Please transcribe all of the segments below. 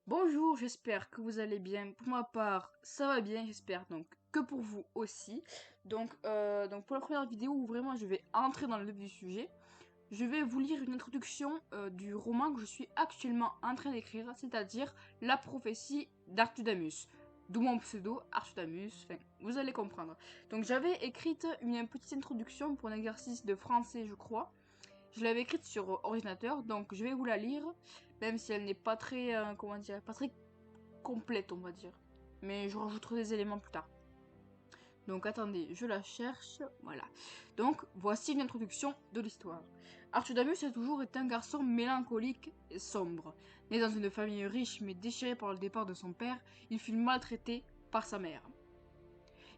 Bonjour, j'espère que vous allez bien. Pour ma part, ça va bien, j'espère donc que pour vous aussi. Donc pour la première vidéo où vraiment je vais entrer dans le vif du sujet, je vais vous lire une introduction du roman que je suis actuellement en train d'écrire, c'est-à-dire La prophétie d'Artudamus. D'où mon pseudo, Artudamus, enfin, vous allez comprendre. Donc j'avais écrite une petite introduction pour un exercice de français, je crois. Je l'avais écrite sur ordinateur, donc je vais vous la lire, même si elle n'est pas très, comment dire, pas très complète, on va dire. Mais je rajouterai des éléments plus tard. Donc attendez, je la cherche, voilà. Donc voici une introduction de l'histoire. Artudamus a toujours été un garçon mélancolique et sombre. Né dans une famille riche mais déchiré par le départ de son père, il fut maltraité par sa mère.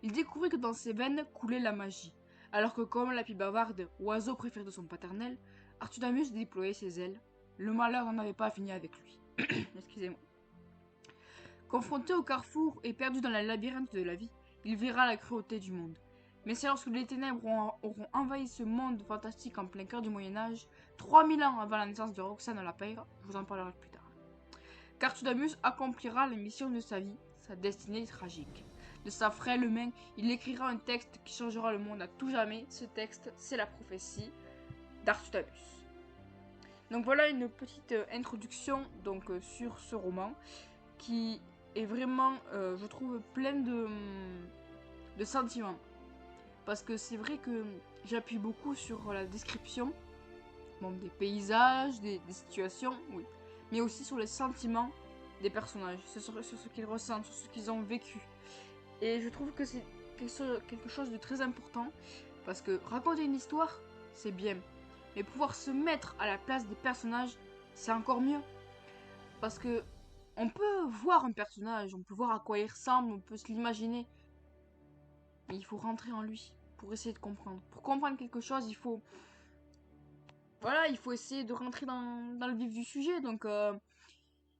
Il découvrit que dans ses veines coulait la magie, alors que comme la pie bavarde, oiseau préféré de son paternel, Artudamus déployait ses ailes. Le malheur n'en avait pas fini avec lui. Excusez-moi. Confronté au carrefour et perdu dans la labyrinthe de la vie, il verra la cruauté du monde. Mais c'est lorsque les ténèbres auront envahi ce monde fantastique en plein cœur du Moyen-Âge, 3000 ans avant la naissance de Roxane la Peyre, je vous en parlerai plus tard. Qu'Artudamus accomplira la mission de sa vie, sa destinée tragique. De sa frêle main, il écrira un texte qui changera le monde à tout jamais. Ce texte, c'est la prophétie d'Artudamus. Donc voilà une petite introduction sur ce roman qui est vraiment, je trouve, plein de sentiments. Parce que c'est vrai que j'appuie beaucoup sur la description des paysages, des situations, oui, mais aussi sur les sentiments des personnages, sur ce qu'ils ressentent, sur ce qu'ils ont vécu. Et je trouve que c'est quelque chose de très important, parce que raconter une histoire, c'est bien, mais pouvoir se mettre à la place des personnages, c'est encore mieux. Parce que on peut voir un personnage, on peut voir à quoi il ressemble, on peut se l'imaginer, mais il faut rentrer en lui pour essayer de comprendre. Pour comprendre quelque chose, il faut essayer de rentrer dans le vif du sujet. Il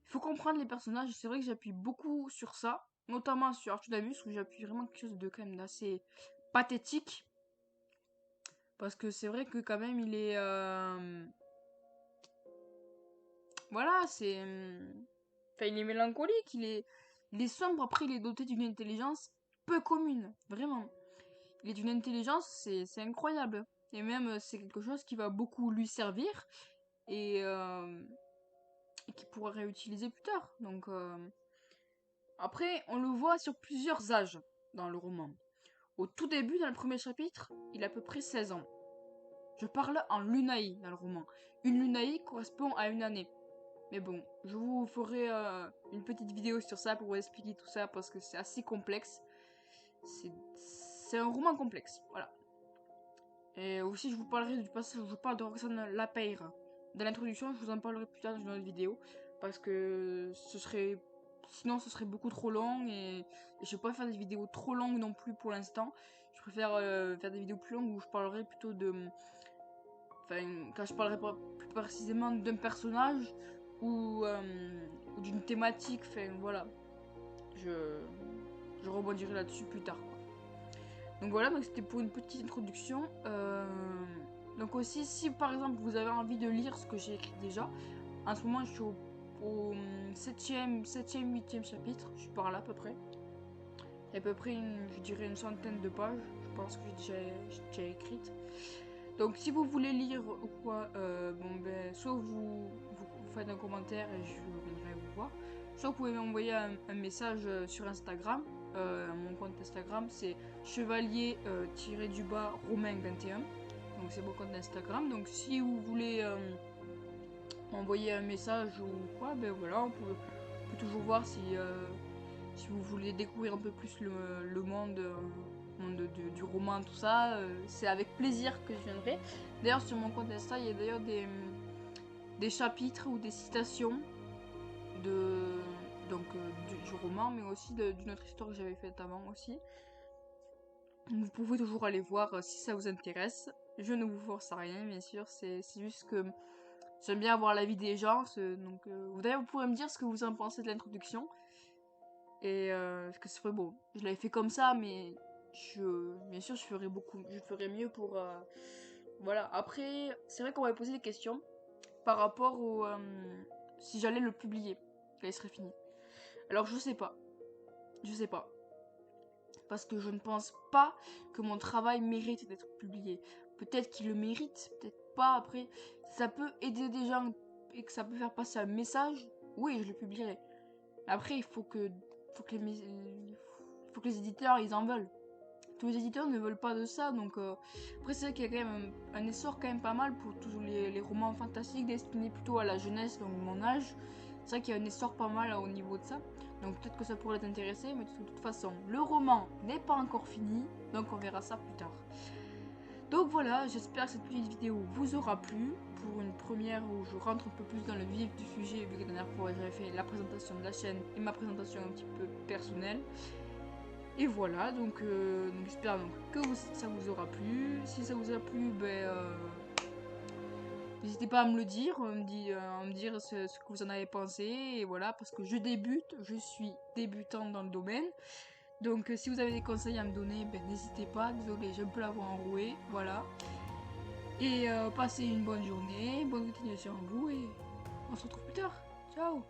faut comprendre les personnages. C'est vrai que j'appuie beaucoup sur ça, notamment sur Artudamus, où j'appuie vraiment quelque chose de quand même d'assez pathétique. Parce que c'est vrai que quand même, il est... voilà, c'est... Enfin, il est mélancolique, il est sombre. Après, il est doté d'une intelligence peu commune, vraiment. Il est d'une intelligence, c'est incroyable. Et même, c'est quelque chose qui va beaucoup lui servir et, euh, et qu'il pourra réutiliser plus tard. Après, on le voit sur plusieurs âges dans le roman. Au tout début, dans le premier chapitre, il a à peu près 16 ans. Je parle en lunaï dans le roman. Une lunaï correspond à une année. Mais bon, je vous ferai une petite vidéo sur ça pour vous expliquer tout ça parce que c'est assez complexe. C'est un roman complexe, voilà. Et aussi, je vous parlerai du passage où je parle de Roxane Lapeyre. Dans l'introduction, je vous en parlerai plus tard dans une autre vidéo. Parce que sinon, ce serait beaucoup trop long. Et je vais pas faire des vidéos trop longues non plus pour l'instant. Je préfère faire des vidéos plus longues où je parlerai plutôt de. Enfin, quand je parlerai plus précisément d'un personnage ou d'une thématique. Enfin, voilà. Je, je rebondirai là-dessus plus tard, quoi. Donc voilà, donc c'était pour une petite introduction. Donc aussi, si par exemple vous avez envie de lire ce que j'ai écrit déjà, en ce moment je suis au 7e, 8e chapitre, je suis par là à peu près. Il y a à peu près, je dirais, une centaine de pages, je pense que j'ai déjà écrite. Donc si vous voulez lire ou quoi, soit vous faites un commentaire et je viendrai vous voir, soit vous pouvez m'envoyer un message sur Instagram. Mon compte Instagram c'est chevalier-du-bas romain 21. Donc c'est mon compte Instagram. Donc si vous voulez m'envoyer un message ou quoi, ben voilà, on peut toujours voir si vous voulez découvrir un peu plus le monde, du roman, tout ça, c'est avec plaisir que je viendrai. D'ailleurs, sur mon compte Insta, il y a d'ailleurs des chapitres ou des citations de, du roman, mais aussi d'une autre histoire que j'avais faite avant aussi. Vous pouvez toujours aller voir si ça vous intéresse. Je ne vous force à rien, bien sûr, c'est juste que j'aime bien avoir l'avis des gens. D'ailleurs, vous pourrez me dire ce que vous en pensez de l'introduction. Et parce que c'est vrai, bon, je l'avais fait comme ça, mais bien sûr, je ferais mieux pour, voilà. Après, c'est vrai qu'on m'avait posé des questions par rapport si j'allais le publier. qu'elle serait finie. Alors je sais pas. Je sais pas. Parce que je ne pense pas que mon travail mérite d'être publié. Peut-être qu'il le mérite, peut-être pas. Après, si ça peut aider des gens et que ça peut faire passer un message, oui, je le publierai. Après, il faut que les éditeurs, ils en veulent. Tous les éditeurs ne veulent pas de ça, donc après c'est vrai qu'il y a quand même un essor quand même pas mal pour tous les romans fantastiques destinés plutôt à la jeunesse, donc mon âge. C'est vrai qu'il y a un essor pas mal au niveau de ça, donc peut-être que ça pourrait t'intéresser, mais de toute façon, le roman n'est pas encore fini, donc on verra ça plus tard. Donc voilà, j'espère que cette petite vidéo vous aura plu, pour une première où je rentre un peu plus dans le vif du sujet, vu que la dernière fois j'avais fait la présentation de la chaîne et ma présentation un petit peu personnelle. Et voilà, donc j'espère que ça vous aura plu. Si ça vous a plu, n'hésitez pas à me le dire, à me dire ce que vous en avez pensé. Et voilà, parce que je débute, je suis débutante dans le domaine. Donc si vous avez des conseils à me donner, n'hésitez pas. Désolé, j'ai un peu la voix enrouée, voilà. Et passez une bonne journée, bonne continuation à vous et on se retrouve plus tard. Ciao!